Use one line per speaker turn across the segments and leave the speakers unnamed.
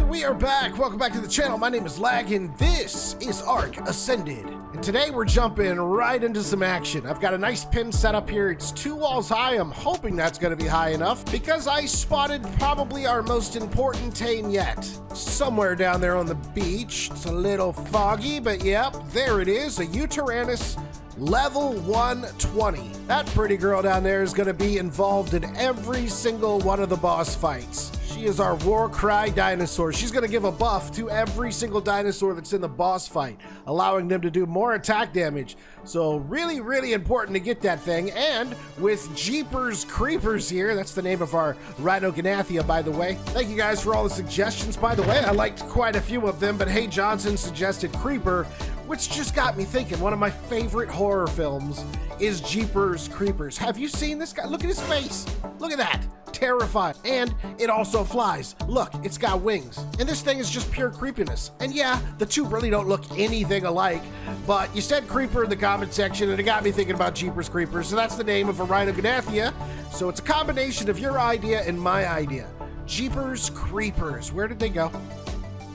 And we are back. Welcome back to the channel. My name is Lag, and this is ARK Ascended. And today we're jumping right into some action. I've got a nice pin set up here. It's 2 walls high. I'm hoping that's going to be high enough because I spotted probably our most important tame yet. Somewhere down there on the beach. It's a little foggy, but yep, there it is. A Yutyrannus level 120. That pretty girl down there is going to be involved in every single one of the boss fights. She is our war cry dinosaur. She's going to give a buff to every single dinosaur that's in the boss fight, allowing them to do more attack damage. So really, really important to get that thing. And with Jeepers Creepers here, that's the name of our Rhinognathia, by the way. Thank you guys for all the suggestions, by the way. I liked quite a few of them, but Hey Johnson suggested Creeper, which just got me thinking. One of my favorite horror films is Jeepers Creepers. Have you seen this guy? Look at his face. Look at that. Terrifying. And it also flies. Look, it's got wings. And this thing is just pure creepiness. And yeah, the two really don't look anything alike, but you said Creeper in the comment section and it got me thinking about Jeepers Creepers. So that's the name of a Rhinognathia. So it's a combination of your idea and my idea. Jeepers Creepers. Where did they go?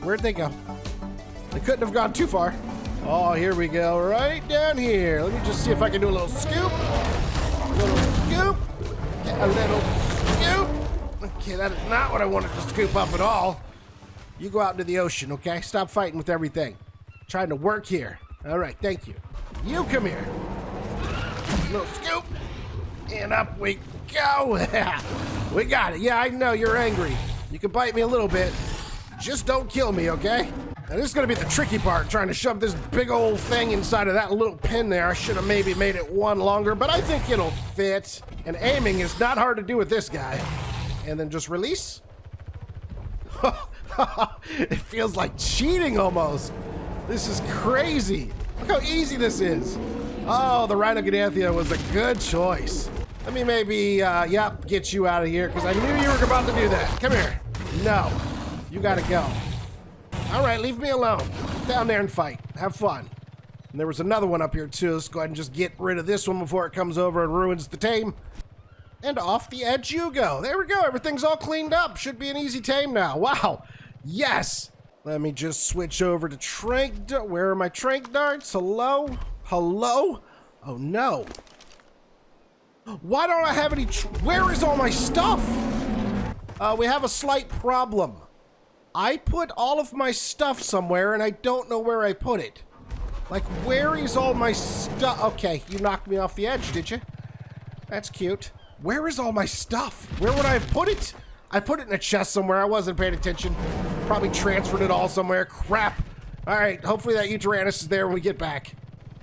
Where'd they go? They couldn't have gone too far. Oh, here we go, right down here. Let me just see if I can do a little scoop. A little scoop. A little scoop. Okay, that is not what I wanted to scoop up at all. You go out into the ocean, okay? Stop fighting with everything. Trying to work here. All right, thank you. You come here. A little scoop. And up we go. We got it. Yeah, I know you're angry. You can bite me a little bit. Just don't kill me, okay? Now this is gonna be the tricky part, trying to shove this big old thing inside of that little pin there. I should have maybe made it one longer, but I think it'll fit. And aiming is not hard to do with this guy. And then just release. It feels like cheating almost. This is crazy. Look how easy this is. Oh, the Rhinognathia was a good choice. Let me maybe, get you out of here, because I knew you were about to do that. Come here. No, you gotta go. All right, leave me alone. Get down there and fight. Have fun. And there was another one up here too. Let's go ahead and just get rid of this one before it comes over and ruins the tame. And off the edge you go. There we go. Everything's all cleaned up. Should be an easy tame now. Wow. Yes. Let me just switch over to trank. Where are my trank darts? Hello? Hello? Oh no. Why don't I have any? Where is all my stuff? We have a slight problem. I put all of my stuff somewhere and I don't know where I put it. Like, where is all my stuff? Okay, you knocked me off the edge, did you? That's cute. Where is all my stuff? Where would I have put it? I put it in a chest somewhere. I wasn't paying attention. Probably transferred it all somewhere. Crap. All right, hopefully that Yutyrannus is there when we get back.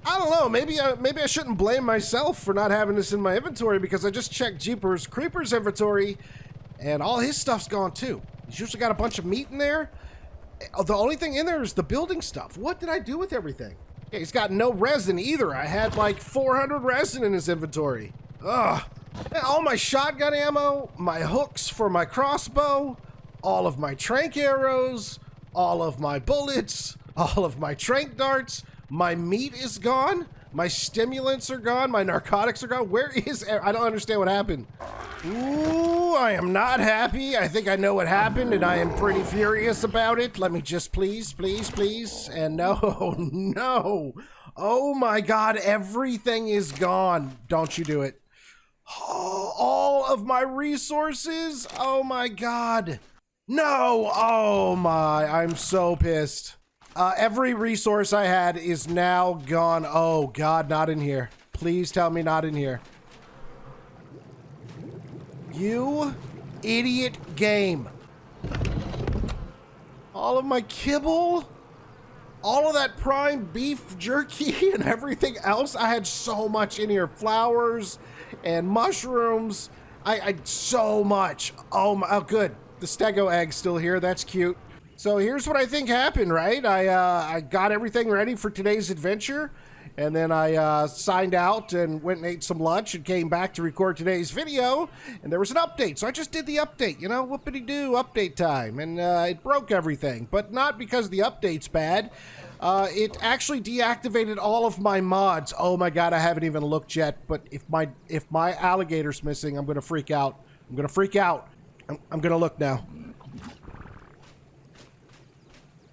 I don't know, maybe I shouldn't blame myself for not having this in my inventory because I just checked Jeepers Creepers inventory and all his stuff's gone too. He's usually got a bunch of meat in there. The only thing in there is the building stuff. What did I do with everything? Yeah, he's got no resin either. I had like 400 resin in his inventory. Ugh. And all my shotgun ammo, my hooks for my crossbow, all of my trank arrows, all of my bullets, all of my trank darts. My meat is gone. My stimulants are gone. My narcotics are gone. Where is... I don't understand what happened. Ooh, I am not happy. I think I know what happened, and I am pretty furious about it. Let me just please. And no, no. Oh my God, everything is gone. Don't you do it. Oh, all of my resources. Oh my God. No. Oh my, I'm so pissed. Every resource I had is now gone. Oh God, not in here. Please tell me not in here. You idiot game. All of my kibble, all of that prime beef jerky and everything else. I had so much in here. Flowers and mushrooms. I so much. Oh my, oh good. The stego egg's still here. That's cute. So here's what I think happened, right? I got everything ready for today's adventure, and then I signed out and went and ate some lunch and came back to record today's video, and there was an update. So I just did the update, you know, whoopity-doo, update time, and it broke everything, but not because the update's bad. It actually deactivated all of my mods. Oh my God, I haven't even looked yet, but if my alligator's missing, I'm gonna freak out. I'm gonna freak out. I'm gonna look now.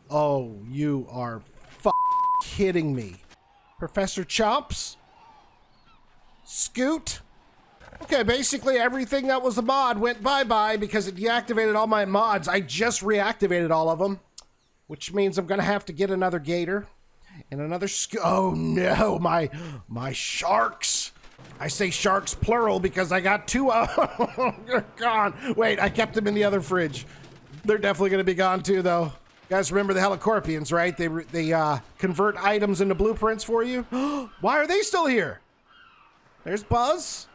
Oh, you are kidding me. Professor Chomps? Scoot? Okay, basically everything that was a mod went bye-bye because it deactivated all my mods. I just reactivated all of them, which means I'm gonna have to get another gator and another oh no, my sharks. I say sharks plural because I got two they're gone. Wait, I kept them in the other fridge. They're definitely gonna be gone too though. You guys remember the helicorpians, right? They convert items into blueprints for you. Why are they still here? There's Buzz.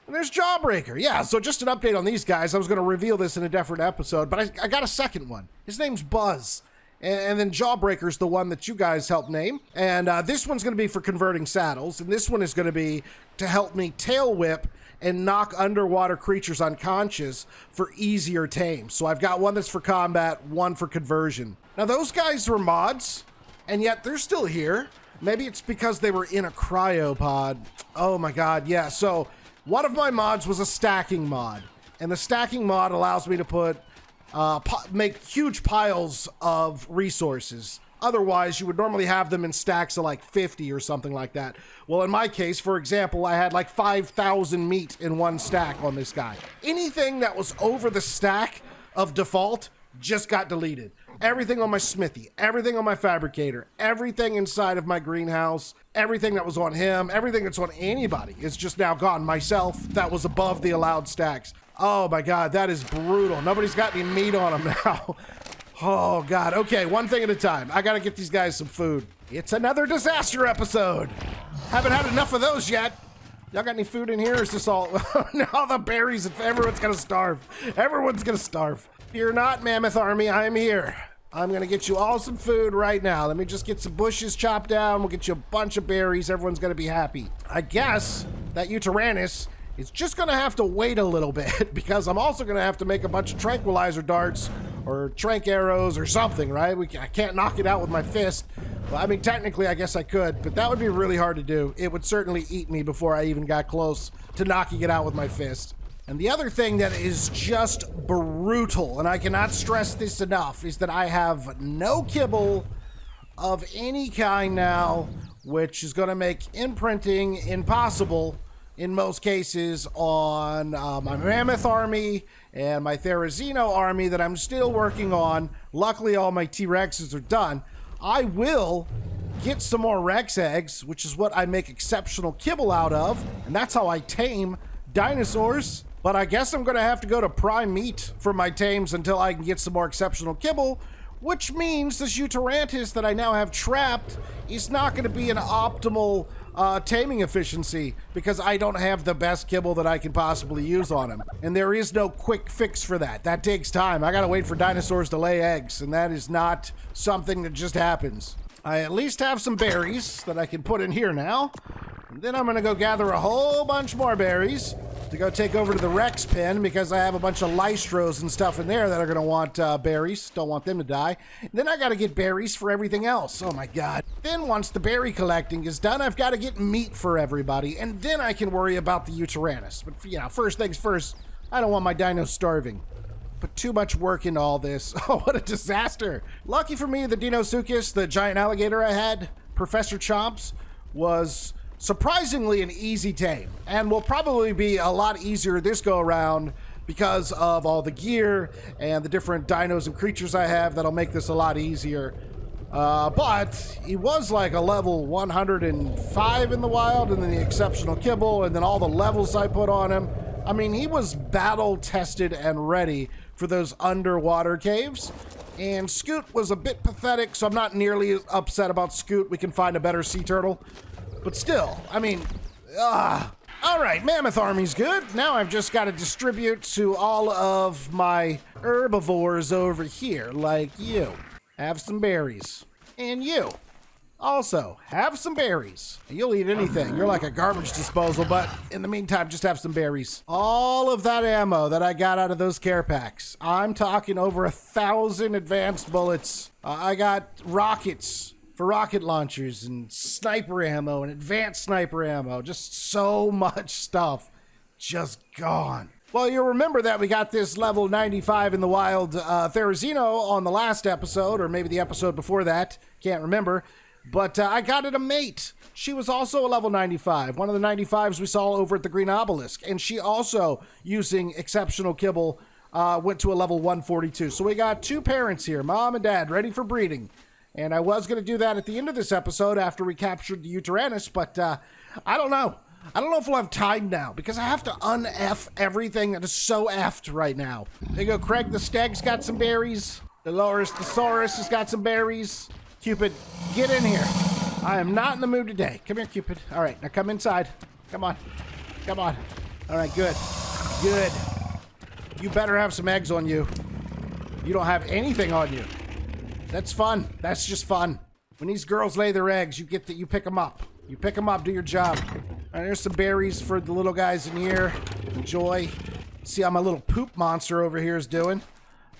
And there's Jawbreaker. Yeah, so just an update on these guys. I was going to reveal this in a different episode, but I got a second one. His name's Buzz. And then Jawbreaker's the one that you guys helped name. And this one's going to be for converting saddles. And this one is going to be to help me tail whip and knock underwater creatures unconscious for easier tames. So I've got one that's for combat, one for conversion. Now those guys were mods, and yet they're still here. Maybe it's because they were in a cryopod. Oh my god, yeah. So one of my mods was a stacking mod, and the stacking mod allows me to put make huge piles of resources. Otherwise, you would normally have them in stacks of like 50 or something like that. Well, in my case, for example, I had like 5,000 meat in one stack on this guy. Anything that was over the stack of default just got deleted. Everything on my smithy, everything on my fabricator, everything inside of my greenhouse, everything that was on him, everything that's on anybody is just now gone. Myself, that was above the allowed stacks. Oh my god, that is brutal. Nobody's got any meat on them now. Oh god, okay, one thing at a time. I gotta get these guys some food. It's another disaster episode. Haven't had enough of those yet. Y'all got any food in here, or is this all... now the berries, everyone's gonna starve. Everyone's gonna starve. Fear not, Mammoth Army, I'm here. I'm gonna get you all some food right now. Let me just get some bushes chopped down. We'll get you a bunch of berries. Everyone's gonna be happy. I guess that Yutyrannus is just gonna have to wait a little bit because I'm also gonna have to make a bunch of tranquilizer darts or trank arrows or something, right? I can't knock it out with my fist. Well, I mean, technically, I guess I could, but that would be really hard to do. It would certainly eat me before I even got close to knocking it out with my fist. And the other thing that is just brutal, and I cannot stress this enough, is that I have no kibble of any kind now, which is going to make imprinting impossible in most cases on my Mammoth Army and my Therizino army that I'm still working on. Luckily, all my T-Rexes are done. I will get some more Rex eggs, which is what I make exceptional kibble out of, and that's how I tame dinosaurs. But I guess I'm gonna have to go to prime meat for my tames until I can get some more exceptional kibble, which means this Yutyrannus that I now have trapped is not gonna be an optimal taming efficiency because I don't have the best kibble that I can possibly use on him. And there is no quick fix for that. That takes time. I gotta wait for dinosaurs to lay eggs, and that is not something that just happens. I at least have some berries that I can put in here now. And then I'm gonna go gather a whole bunch more berries to go take over to the Rex pen because I have a bunch of Lystros and stuff in there that are gonna want berries. Don't want them to die. And then I gotta get berries for everything else. Oh my god. Then once the berry collecting is done, I've gotta get meat for everybody, and then I can worry about the Yutyrannus. But yeah, first things first, I don't want my dinos starving. Put too much work into all this. Oh, what a disaster. Lucky for me, the Deinosuchus, the giant alligator I had, Professor Chomps, was surprisingly an easy tame, and will probably be a lot easier this go around because of all the gear and the different dinos and creatures I have that'll make this a lot easier. But he was like a level 105 in the wild, and then the exceptional kibble, and then all the levels I put on him. I mean, he was battle tested and ready for those underwater caves. And Scoot was a bit pathetic, so I'm not nearly as upset about Scoot. We can find a better sea turtle. But still, I mean, all right, Mammoth Army's good. Now I've just got to distribute to all of my herbivores over here, like you. Have some berries. And you. Also, have some berries. You'll eat anything. You're like a garbage disposal, but in the meantime, just have some berries. All of that ammo that I got out of those care packs. I'm talking over 1,000 advanced bullets. I got rockets for rocket launchers and sniper ammo and advanced sniper ammo. Just so much stuff just gone. Well, you'll remember that we got this level 95 in the wild Therizino on the last episode, or maybe the episode before that. Can't remember. But I got it a mate. She was also a level 95. One of the 95s we saw over at the Green Obelisk. And she also, using exceptional kibble, went to a level 142. So we got two parents here, mom and dad, ready for breeding. And I was going to do that at the end of this episode after we captured the Yutyrannus, but I don't know. I don't know if we'll have time now, because I have to un-F everything that is so effed right now. There you go, Craig the Steg's got some berries. Dolores the Saurus has got some berries. Cupid, get in here. I am not in the mood today. Come here, Cupid. All right, now come inside. Come on. Come on. All right, good. Good. You better have some eggs on you. You don't have anything on you. That's fun. That's just fun. When these girls lay their eggs, you pick them up. You pick them up, do your job. All right, there's some berries for the little guys in here. Enjoy. See how my little poop monster over here is doing.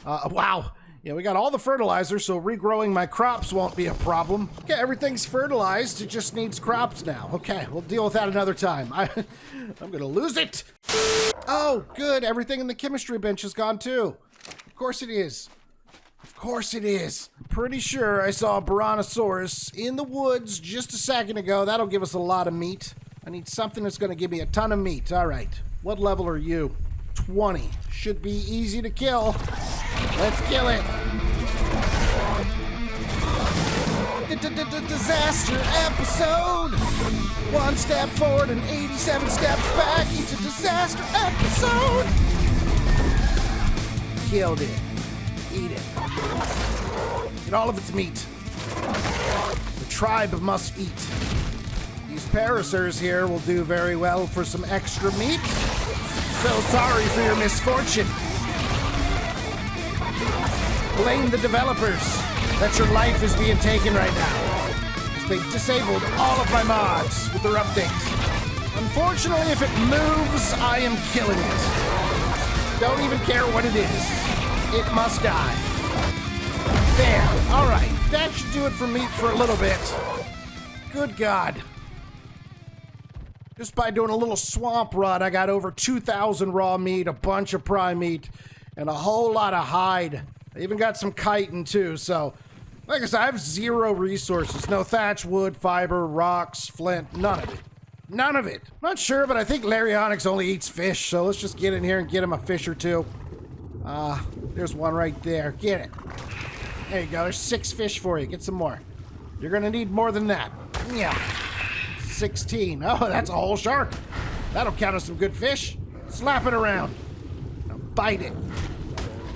Wow. Yeah, we got all the fertilizer, so regrowing my crops won't be a problem. Okay, everything's fertilized. It just needs crops now. Okay, we'll deal with that another time. I'm gonna lose it. Oh, good. Everything in the chemistry bench is gone too. Of course it is. Of course it is. Pretty sure I saw a Brontosaurus in the woods just a second ago. That'll give us a lot of meat. I need something that's going to give me a ton of meat. All right. What level are you? 20. Should be easy to kill. Let's kill it. Disaster episode. 1 step forward and 87 steps back. It's a disaster episode. Killed it. Eat it. Get all of its meat. The tribe must eat. These parasers here will do very well for some extra meat. So sorry for your misfortune. Blame the developers that your life is being taken right now. They disabled all of my mods with their updates. Unfortunately, if it moves, I am killing it. Don't even care what it is. It must die. There. All right. That should do it for meat for a little bit. Good God. Just by doing a little swamp run, I got over 2,000 raw meat, a bunch of prime meat, and a whole lot of hide. I even got some chitin too, so like I said, I have zero resources. No thatch, wood, fiber, rocks, flint, none of it. None of it. I'm not sure, but I think Larionyx only eats fish, so let's just get in here and get him a fish or two. There's one right there. Get it. There you go. There's 6 fish for you. Get some more. You're gonna need more than that. Yeah. 16. Oh, that's a whole shark. That'll count as some good fish. Slap it around. Now bite it.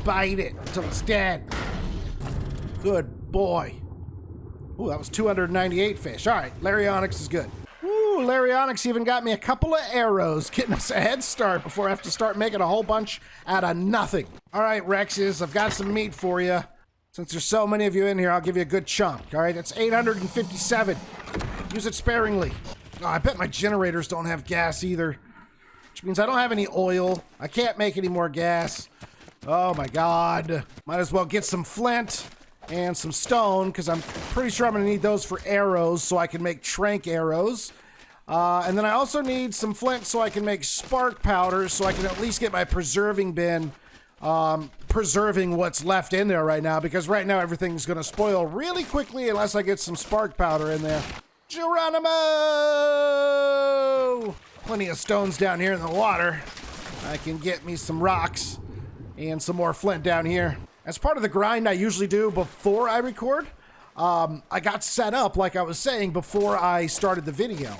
Bite it until it's dead. Good boy. Ooh, that was 298 fish. All right, Larionyx is good. Ooh, Larionyx even got me a couple of arrows, getting us a head start before I have to start making a whole bunch out of nothing. All right, Rexes, I've got some meat for you. Since there's so many of you in here, I'll give you a good chunk. All right, that's 857. Use it sparingly. Oh, I bet my generators don't have gas either, which means I don't have any oil. I can't make any more gas. Oh my God. Might as well get some flint and some stone, because I'm pretty sure I'm going to need those for arrows so I can make trank arrows. And then I also need some flint so I can make spark powder so I can at least get my preserving bin preserving what's left in there right now, because right now everything's going to spoil really quickly unless I get some spark powder in there. Geronimo! Plenty of stones down here in the water. I can get me some rocks and some more flint down here. As part of the grind I usually do before I record, I got set up, like I was saying, before I started the video.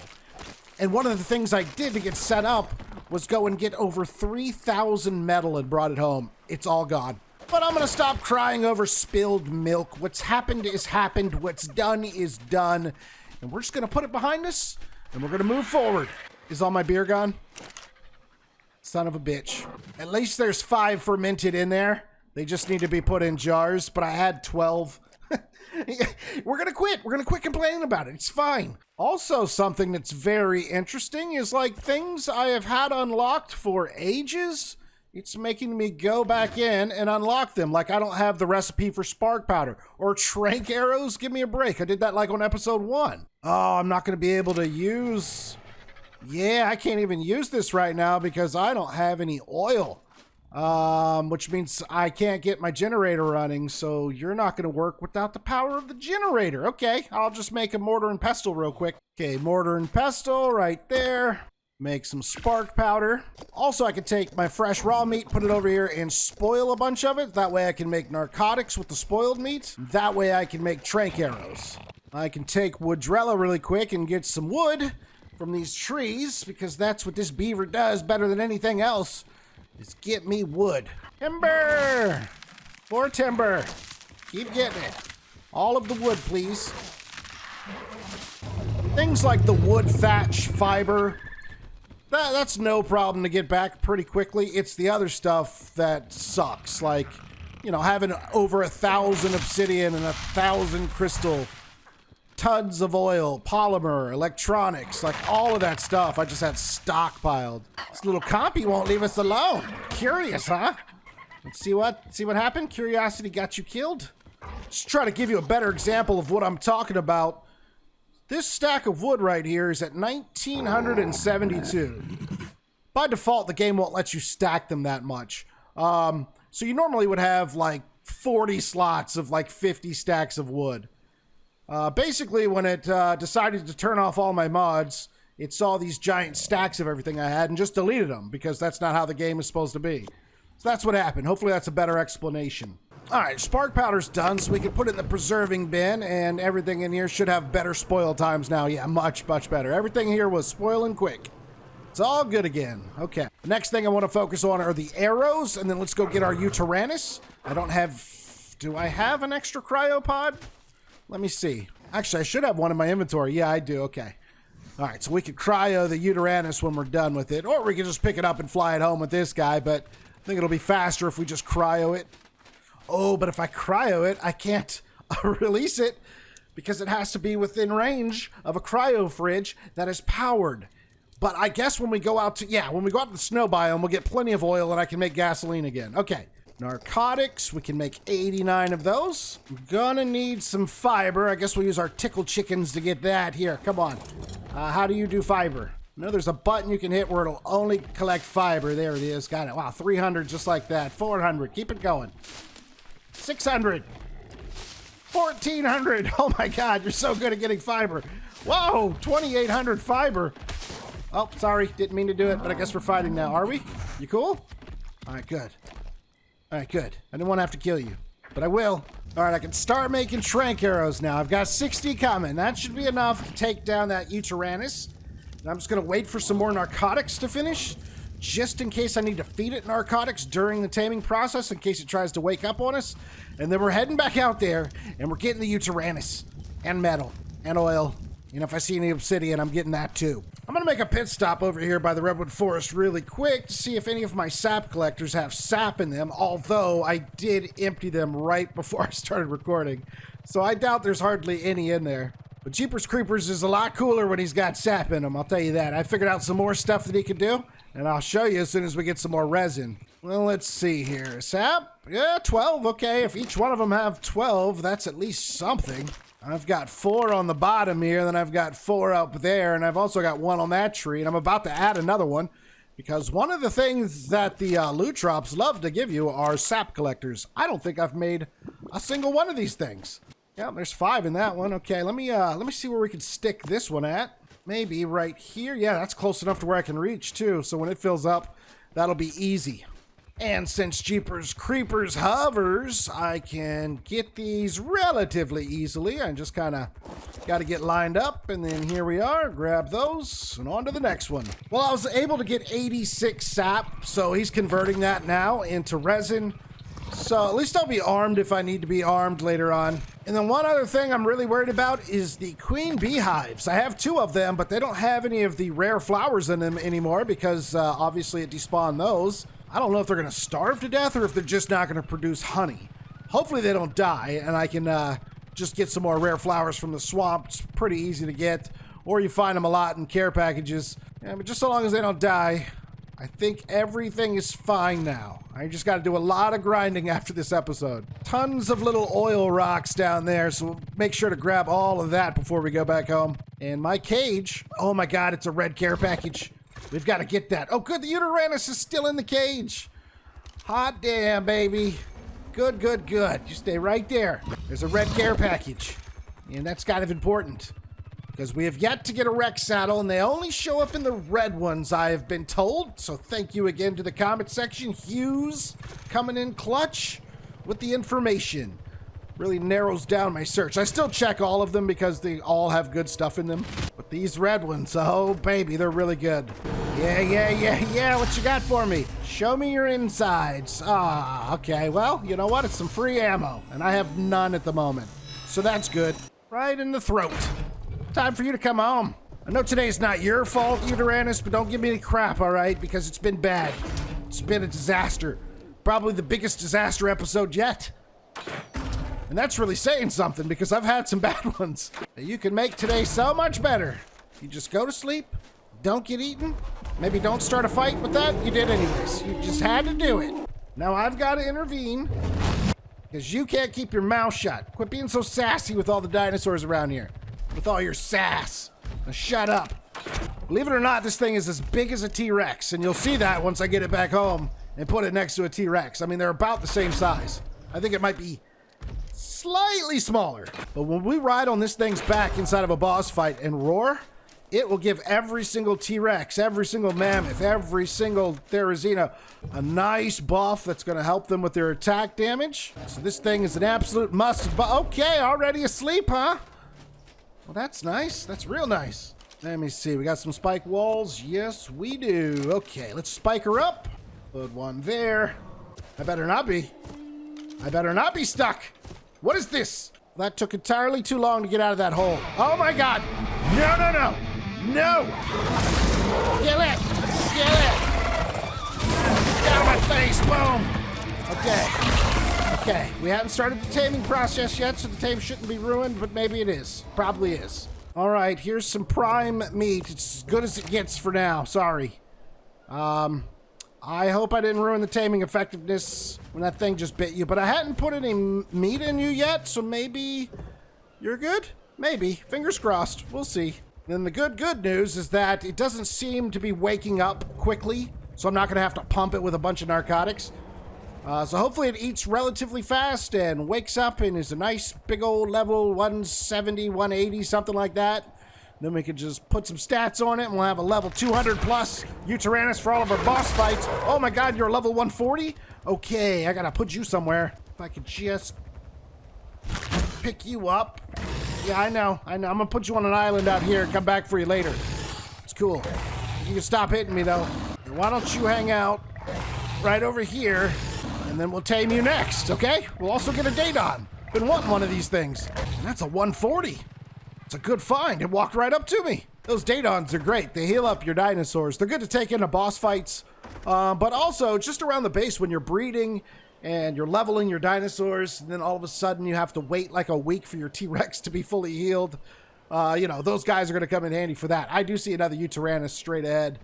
And one of the things I did to get set up was go and get over 3,000 metal and brought it home. It's all gone. But I'm gonna stop crying over spilled milk. What's happened is happened. What's done is done. And we're just gonna put it behind us, and we're gonna move forward. Is all my beer gone? Son of a bitch. At least there's 5 fermented in there. They just need to be put in jars, but I had 12. We're gonna quit. We're gonna quit complaining about it. It's fine. Also, something that's very interesting is like things I have had unlocked for ages. It's making me go back in and unlock them. Like I don't have the recipe for spark powder or trank arrows. Give me a break. I did that like on episode 1. Oh, I'm not gonna be able to use Yeah, I can't even use this right now because I don't have any oil. Which means I can't get my generator running, so you're not going to work without the power of the generator. Okay, I'll just make a mortar and pestle real quick. Okay, mortar and pestle right there. Make some spark powder. Also, I could take my fresh raw meat, put it over here, and spoil a bunch of it. That way I can make narcotics with the spoiled meat. That way I can make trank arrows. I can take woodrella really quick and get some wood from these trees, because that's what this beaver does better than anything else, is get me wood. Timber! More timber. Keep getting it. All of the wood, please. Things like the wood thatch fiber, that's no problem to get back pretty quickly. It's the other stuff that sucks. Like, you know, having over 1,000 obsidian and 1,000 crystal, tons of oil, polymer, electronics, like all of that stuff I just had stockpiled. This little compy won't leave us alone. Curious, huh? Let's see what happened. Curiosity got you killed. Just try to give you a better example of what I'm talking about. This stack of wood right here is at 1,972. By default, the game won't let you stack them that much. So you normally would have like 40 slots of like 50 stacks of wood. Basically, when it decided to turn off all my mods, it saw these giant stacks of everything I had and just deleted them, because that's not how the game is supposed to be. So that's what happened. Hopefully that's a better explanation. All right, spark powder's done, so we can put it in the preserving bin, and everything in here should have better spoil times now. Yeah, much, much better. Everything here was spoiling quick. It's all good again. Okay. The next thing I want to focus on are the arrows, and then let's go get our Yutyrannus. I don't have... Do I have an extra cryopod? Let me see. Actually, I should have one in my inventory. Yeah, I do. Okay. All right, so we could cryo the Yutyrannus when we're done with it, or we can just pick it up and fly it home with this guy, but I think it'll be faster if we just cryo it. Oh, but if I cryo it, I can't release it because it has to be within range of a cryo fridge that is powered. But I guess when we go out to, when we go out to the snow biome, we'll get plenty of oil and I can make gasoline again. Okay. Narcotics, we can make 89 of those. I'm gonna need some fiber. I guess we'll use our tickle chickens to get that. Here, come on. How do you do fiber? No, there's a button you can hit where it'll only collect fiber. There it is. Got it. Wow, 300 just like that. 400. Keep it going. 600. 1,400. Oh my God, you're so good at getting fiber. Whoa, 2,800 fiber. Oh, sorry. Didn't mean to do it, but I guess we're fighting now. Are we? You cool? All right, good. All right, good. I didn't want to have to kill you, but I will. All right, I can start making trank arrows now. I've got 60 coming. That should be enough to take down that Yutyrannus. And I'm just going to wait for some more narcotics to finish, just in case I need to feed it narcotics during the taming process, in case it tries to wake up on us. And then we're heading back out there, and we're getting the Yutyrannus, and metal, and oil. And if I see any obsidian, I'm getting that too. I'm gonna make a pit stop over here by the redwood forest really quick to see if any of my sap collectors have sap in them, although I did empty them right before I started recording. So I doubt there's hardly any in there. But Jeepers Creepers is a lot cooler when he's got sap in him, I'll tell you that. I figured out some more stuff that he can do, and I'll show you as soon as we get some more resin. Well, let's see here. Sap? Yeah, 12, okay. If each one of them have 12, that's at least something. I've got 4 on the bottom here, then I've got 4 up there, and I've also got 1 on that tree, and I'm about to add another one, because one of the things that the loot drops love to give you are sap collectors. I don't think I've made a single one of these things. Yeah, there's 5 in that one. Okay, let me see where we can stick this one at. Maybe right here. Yeah, that's close enough to where I can reach, too, so when it fills up, that'll be easy. And since Jeepers Creepers hovers, I can get these relatively easily. I just kind of got to get lined up, and then here we are. Grab those, and on to the next one. Well, I was able to get 86 sap, so he's converting that now into resin. So at least I'll be armed if I need to be armed later on. And then one other thing I'm really worried about is the queen beehives. I have 2 of them, but they don't have any of the rare flowers in them anymore because obviously it despawned those. I don't know if they're going to starve to death or if they're just not going to produce honey. Hopefully they don't die, and I can just get some more rare flowers from the swamp. It's pretty easy to get, or you find them a lot in care packages. Yeah, but just so long as they don't die, I think everything is fine now. I just got to do a lot of grinding after this episode. Tons of little oil rocks down there, so we'll make sure to grab all of that before we go back home. And my cage, oh my god, it's a red care package. We've got to get that. Oh good, the Yutyrannus is still in the cage. Hot damn, baby. Good, good, good. You stay right there. There's a red care package. And that's kind of important. Because we have yet to get a Rex saddle, and they only show up in the red ones, I have been told. So thank you again to the comment section. Hughes coming in clutch with the information. Really narrows down my search. I still check all of them because they all have good stuff in them. But these red ones, oh baby, they're really good. Yeah, what you got for me? Show me your insides. Ah, okay, well, you know what? It's some free ammo, and I have none at the moment. So that's good. Right in the throat. Time for you to come home. I know today's not your fault, Yutyrannus, but don't give me any crap, all right? Because it's been bad. It's been a disaster. Probably the biggest disaster episode yet. And that's really saying something because I've had some bad ones. You can make today so much better. You just go to sleep, don't get eaten, maybe don't start a fight with that. You did anyways. You just had to do it. Now I've got to intervene because you can't keep your mouth shut. Quit being so sassy with all the dinosaurs around here. With all your sass. Now shut up. Believe it or not, this thing is as big as a T-Rex, and you'll see that once I get it back home and put it next to a T-Rex. I mean, they're about the same size. I think it might be slightly smaller. But when we ride on this thing's back inside of a boss fight and roar, it will give every single T-Rex, every single mammoth, every single Therizina a nice buff that's going to help them with their attack damage. So this thing is an absolute must. Okay, already asleep, huh? Well, that's nice. That's real nice. Let me see. We got some spike walls. Yes, we do. Okay, let's spike her up. Put one there. I better not be. I better not be stuck. What is this? That took entirely too long to get out of that hole. Oh my god. No, no, no. No. Kill it. Kill it. Get out of my face. Boom. Okay. Okay. We haven't started the taming process yet, so the tame shouldn't be ruined, but maybe it is. Probably is. All right. Here's some prime meat. It's as good as it gets for now. Sorry. I hope I didn't ruin the taming effectiveness when that thing just bit you, but I hadn't put any meat in you yet, so maybe you're good? Maybe. Fingers crossed. We'll see. Then the good news is that it doesn't seem to be waking up quickly, so I'm not going to have to pump it with a bunch of narcotics. So hopefully it eats relatively fast and wakes up and is a nice big old level 170, 180, something like that. Then we could just put some stats on it and we'll have a level 200 plus Yutyrannus for all of our boss fights. Oh my god, you're level 140? Okay, I gotta put you somewhere. If I could just pick you up. Yeah, I know. I'm gonna put you on an island out here and come back for you later. It's cool. You can stop hitting me though. Why don't you hang out right over here and then we'll tame you next, okay? We'll also get a date on. Been wanting one of these things. And that's a 140. It's a good find. It walked right up to me. Those Datons are great. They heal up your dinosaurs. They're good to take into boss fights, but also just around the base when you're breeding and you're leveling your dinosaurs, and then all of a sudden you have to wait like a week for your T-Rex to be fully healed. You know, those guys are going to come in handy for that. I do see another Yutyrannus straight ahead,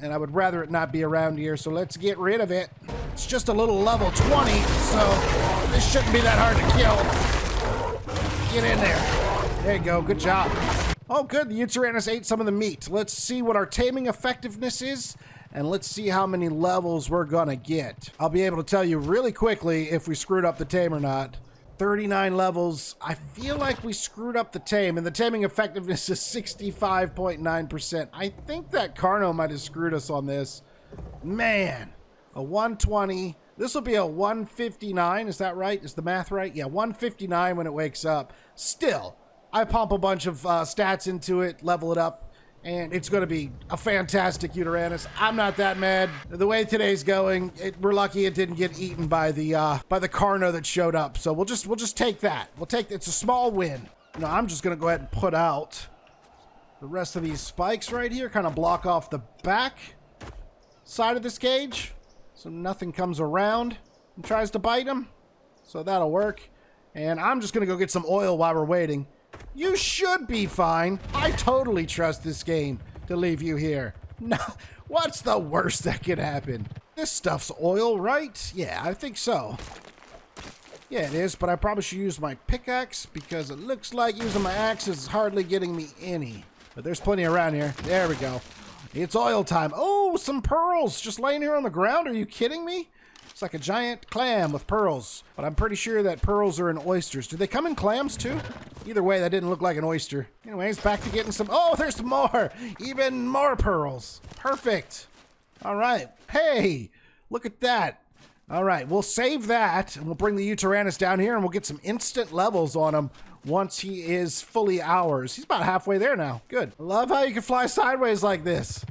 and I would rather it not be around here, so let's get rid of it. It's just a little level 20, so this shouldn't be that hard to kill. Get in there. There you go. Good job. Oh, good. The Yutyrannus ate some of the meat. Let's see what our taming effectiveness is, and let's see how many levels we're gonna get. I'll be able to tell you really quickly if we screwed up the tame or not. 39 levels. I feel like we screwed up the tame, and the taming effectiveness is 65.9%. I think that Carno might have screwed us on this. Man, a 120. This will be a 159. Is that right? Is the math right? Yeah, 159 when it wakes up. Still, I pump a bunch of stats into it, level it up, and it's going to be a fantastic Yutyrannus. I'm not that mad. The way today's going, we're lucky it didn't get eaten by the Carno that showed up. So we'll just take that. It's a small win. You know, I'm just going to go ahead and put out the rest of these spikes right here, kind of block off the back side of this cage so nothing comes around and tries to bite him. So that'll work. And I'm just going to go get some oil while we're waiting. You should be fine. I totally trust this game to leave you here. No, what's the worst that could happen? This stuff's oil, right? Yeah, I think so. Yeah, it is, but I probably should use my pickaxe because it looks like using my axe is hardly getting me any. But there's plenty around here. There we go. It's oil time. Oh, some pearls just laying here on the ground. Are you kidding me? It's like a giant clam with pearls. But I'm pretty sure that pearls are in oysters. Do they come in clams too? Either way, that didn't look like an oyster. Anyways, back to getting some. Oh, there's some more. Even more pearls. Perfect. All right. Hey, look at that. All right, we'll save that, and we'll bring the Yutyrannus down here, and we'll get some instant levels on him once he is fully ours. He's about halfway there now. Good. I love how you can fly sideways like this.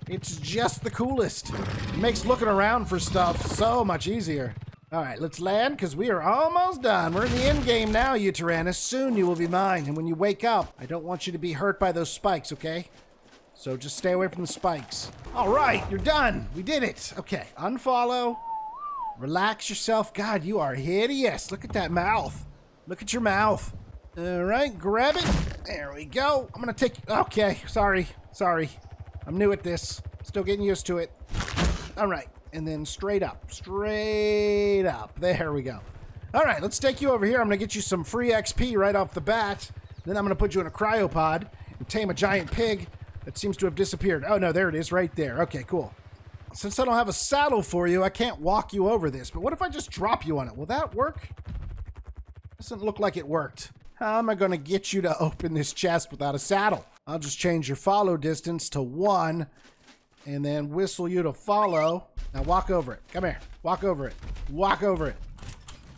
It's just the coolest. It makes looking around for stuff so much easier. All right, let's land, because we are almost done. We're in the end game now, Yutyrannus. Soon you will be mine, and when you wake up, I don't want you to be hurt by those spikes, okay? So just stay away from the spikes. All right, you're done. We did it. Okay, unfollow. Relax yourself. God, you are hideous. Look at that mouth. Look at your mouth. All right, grab it. There we go. I'm going to take... Okay, sorry. I'm new at this. Still getting used to it. All right, and then straight up. Straight up. There we go. All right, let's take you over here. I'm going to get you some free XP right off the bat. Then I'm going to put you in a cryopod and tame a giant pig that seems to have disappeared. Oh, no, there it is right there. Okay, cool. Since I don't have a saddle for you, I can't walk you over this. But what if I just drop you on it? Will that work? Doesn't look like it worked. How am I going to get you to open this chest without a saddle? I'll just change your follow distance to 1 and then whistle you to follow. Now walk over it. Come here. Walk over it. Walk over it.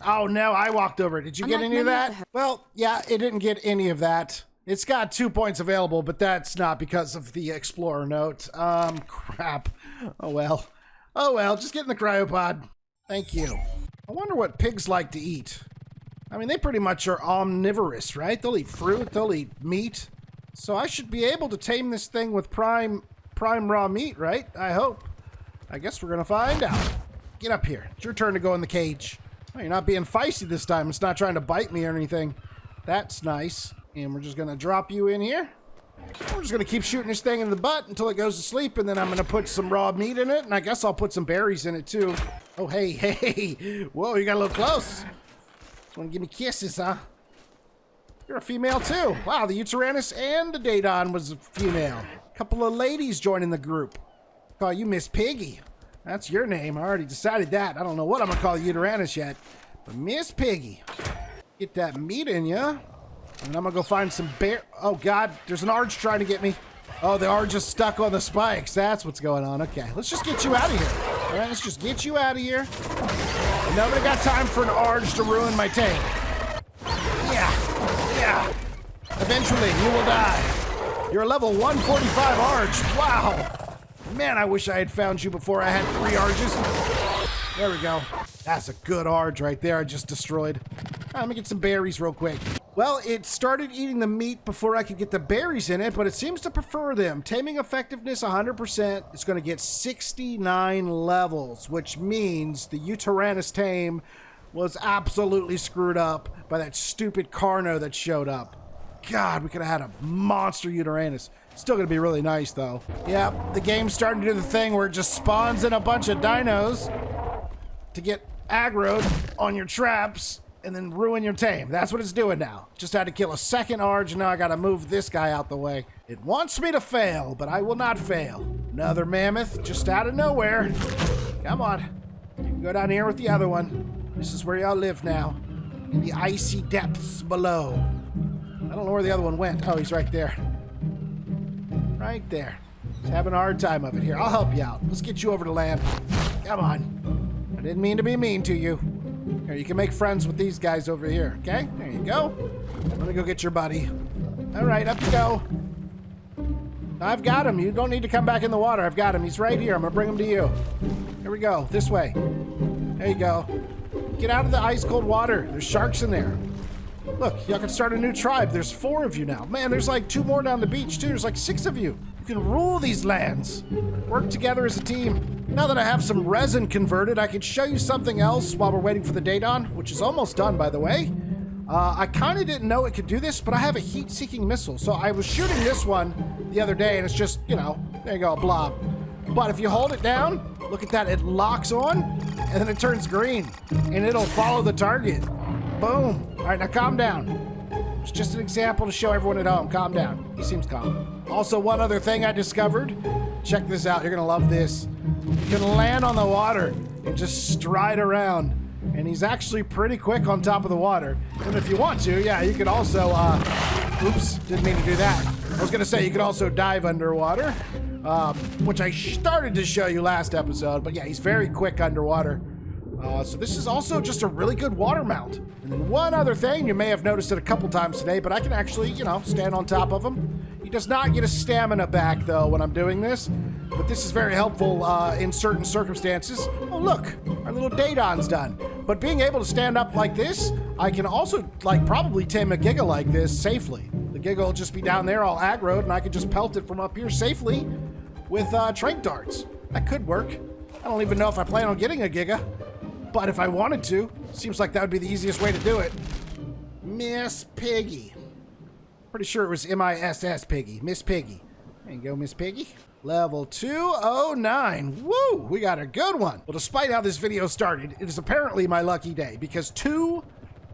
Oh, no, I walked over it. Did you get any of that? Well, yeah, it didn't get any of that. It's got 2 points available, but that's not because of the Explorer note. Crap. Oh, well. Oh, well, just get in the cryopod. Thank you. I wonder what pigs like to eat. I mean, they pretty much are omnivorous, right? They'll eat fruit, they'll eat meat. So I should be able to tame this thing with prime raw meat, right? I hope. I guess we're gonna find out. Get up here. It's your turn to go in the cage. Oh, you're not being feisty this time. It's not trying to bite me or anything. That's nice. And we're just going to drop you in here. We're just going to keep shooting this thing in the butt until it goes to sleep, and then I'm going to put some raw meat in it, and I guess I'll put some berries in it, too. Oh, hey. Whoa, you got a little close. Want to give me kisses, huh? You're a female, too. Wow, the Yutyrannus and the Daedon was a female. A couple of ladies joining the group. Call you Miss Piggy. That's your name. I already decided that. I don't know what I'm going to call Yutyrannus yet, but Miss Piggy. Get that meat in ya. And I'm gonna go find some bear. Oh God, there's an Arge trying to get me. Oh, the Arge is stuck on the spikes. That's what's going on. Okay, let's just get you out of here. All right, let's just get you out of here. Nobody got time for an Arge to ruin my tank. Yeah. Eventually, you will die. You're a level 145 Arge. Wow. Man, I wish I had found you before I had 3 Arges. There we go. That's a good Arge right there I just destroyed. All right, let me get some berries real quick. Well, it started eating the meat before I could get the berries in it, but it seems to prefer them. Taming effectiveness 100%. It's going to get 69 levels, which means the Yutyrannus tame was absolutely screwed up by that stupid Carno that showed up. God, we could have had a monster Yutyrannus. Still going to be really nice, though. Yep, the game's starting to do the thing where it just spawns in a bunch of dinos to get aggroed on your traps and then ruin your tame. That's what it's doing now. Just had to kill a second Arge, and now I gotta move this guy out the way. It wants me to fail, but I will not fail. Another mammoth just out of nowhere. Come on. You can go down here with the other one. This is where y'all live now. In the icy depths below. I don't know where the other one went. Oh, he's right there. Right there. He's having a hard time of it. Here, I'll help you out. Let's get you over to land. Come on. I didn't mean to be mean to you. Here, you can make friends with these guys over here, okay? There you go. I'm gonna go get your buddy. All right, up you go. I've got him. You don't need to come back in the water. I've got him. He's right here. I'm gonna bring him to you. Here we go. This way. There you go. Get out of the ice-cold water. There's sharks in there. Look, y'all can start a new tribe. There's 4 of you now. Man, there's like 2 more down the beach, too. There's like 6 of you. You can rule these lands. Work together as a team. Now that I have some resin converted, I can show you something else while we're waiting for the Daedon, which is almost done, by the way. I kind of didn't know it could do this, but I have a heat-seeking missile. So I was shooting this one the other day, and it's just, you know, there you go, a blob. But if you hold it down, look at that, it locks on, and then it turns green, and it'll follow the target. Boom. All right, now calm down. It's just an example to show everyone at home. Calm down. He seems calm. Also, one other thing I discovered. Check this out. You're going to love this. You can land on the water and just stride around. And he's actually pretty quick on top of the water. And if you want to, yeah, you could also, oops, didn't mean to do that. I was going to say you could also dive underwater, which I started to show you last episode. But yeah, he's very quick underwater. So this is also just a really good water mount. And then one other thing, you may have noticed it a couple times today, but I can actually, you know, stand on top of him. He does not get his stamina back, though, when I'm doing this. But this is very helpful in certain circumstances. Oh, look, our little Daedon's done. But being able to stand up like this, I can also, like, probably tame a Giga like this safely. The Giga will just be down there all aggroed, and I can just pelt it from up here safely with trank darts. That could work. I don't even know if I plan on getting a Giga. But if I wanted to, seems like that would be the easiest way to do it. Miss Piggy. Pretty sure it was M-I-S-S Piggy. Miss Piggy. There you go, Miss Piggy. Level 209. Woo! We got a good one. Well, despite how this video started, it is apparently my lucky day because 2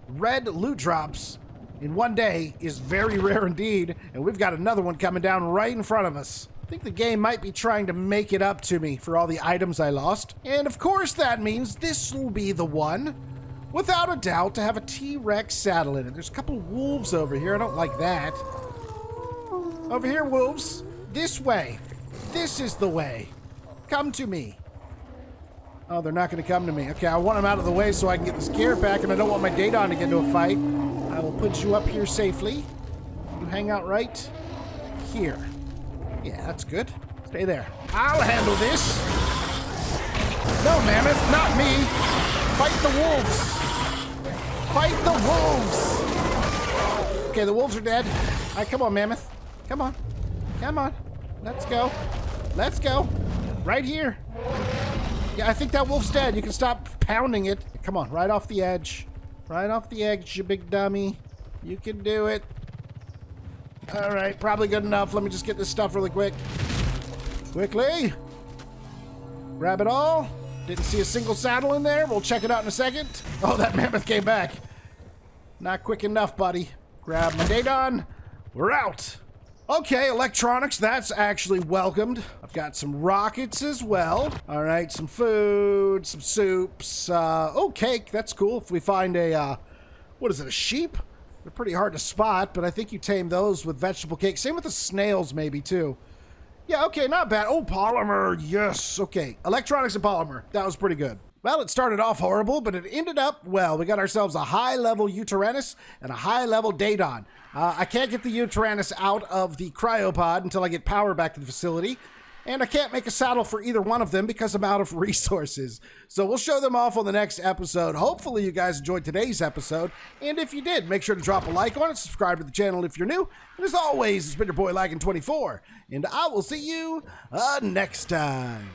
red loot drops in one day is very rare indeed, and we've got another one coming down right in front of us. I think the game might be trying to make it up to me for all the items I lost. And of course that means this will be the one, without a doubt, to have a T-Rex saddle in it. There's a couple wolves over here. I don't like that. Over here, wolves. This way. This is the way. Come to me. Oh, they're not going to come to me. Okay, I want them out of the way so I can get this gear back, and I don't want my Daedon to get into a fight. I will put you up here safely. You hang out right here. Yeah, that's good. Stay there. I'll handle this. No, Mammoth, not me. Fight the wolves. Fight the wolves. Okay, the wolves are dead. All right, come on, Mammoth. Come on. Come on. Let's go. Let's go. Right here. Yeah, I think that wolf's dead. You can stop pounding it. Come on, right off the edge. Right off the edge, you big dummy. You can do it. All right, probably good enough. Let me just get this stuff really quick. Quickly. Grab it all. Didn't see a single saddle in there. We'll check it out in a second. Oh, that mammoth came back. Not quick enough, buddy. Grab my Daedon. We're out. Okay, electronics, that's actually welcomed. I've got some rockets as well. All right, some food, some soups. Oh, cake, that's cool. If we find a, what is it, a sheep? They're pretty hard to spot, but I think you tame those with vegetable cake. Same with the snails, maybe, too. Yeah, okay, not bad. Oh, polymer, yes. Okay, electronics and polymer. That was pretty good. Well, it started off horrible, but it ended up well. We got ourselves a high-level Yutyrannus and a high-level Daedon. I can't get the Yutyrannus out of the cryopod until I get power back to the facility. And I can't make a saddle for either one of them because I'm out of resources. So we'll show them off on the next episode. Hopefully you guys enjoyed today's episode. And if you did, make sure to drop a like on it, subscribe to the channel if you're new. And as always, it's been your boy Laggin24. And I will see you next time.